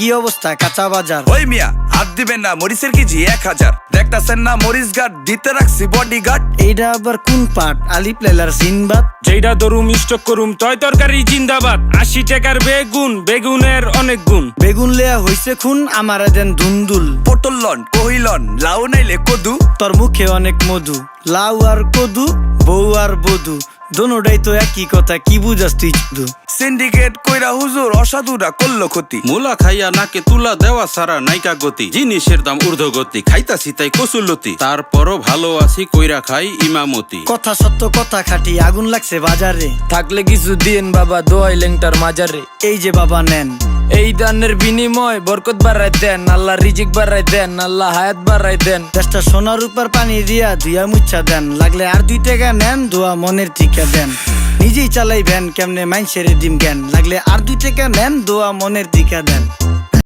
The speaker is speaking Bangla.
কি অবস্থা কাঁচা বাজার? ওই মিয়া হাত দিবেন না, মরিচের কেজি 1000। দেখতাছেন না মরিচ গার্ড দিতে রাখছি বডি গার্ড। এইটা আবার কোন পাট? আলিফ লাইলার সিনবাদ। যেইটা ধরুম স্টক করুম তয় তরকারি জিন্দাবাদ। 80 টাকার বেগুন, বেগুনের অনেক গুণ। বেগুন লেয়া হইছে খুন, আমারে দেন ধুন্দুল। পটল লন কহিলন, লাউ নাইলে কদু। তোর মুখে অনেক মধু, লাউ আর কদু, বউ আর বধু, দোনোটাই তো একই কথা, কি বুঝাস তুই শুধু? সিন্ডিকেট কইরা হুজুর অসাধুরা করলো ক্ষতি। মুলা খাইয়া নাকে তুলা দেওয়া সারা নাইকা গতি। জিনিসের দাম ঊর্ধ্বগতি, খাইতাছি তাই কচুলতি। তারপরও ভালো আছি কইরা খাই ইমামতি। কথা সত্য কথা খাটি, আগুন লাগছে বাজারে। থাকলে কিছু দিন বাবা, দোয়াই লেংটার মাজারে। এই যে বাবা নেন, এই দানের বিনিময় বরকত বাড়াই দেন, আল্লাহ রিজিক বাড়াই দেন, আল্লাহ হায়াত বাড়াই দেন। দেশটা সোনার উপর পানি দিয়া ধুয়া মুচ্ছা দেন, লাগলে আর 2 টাকা নেন, দোয়া মনের টিকা দেন। নিজেই চালাই ভ্যান, কেমনে মাইনসেরে দিম জ্ঞান, লাগলে আর 2 টাকা নেন, দোয়া মনের টিকা দেন।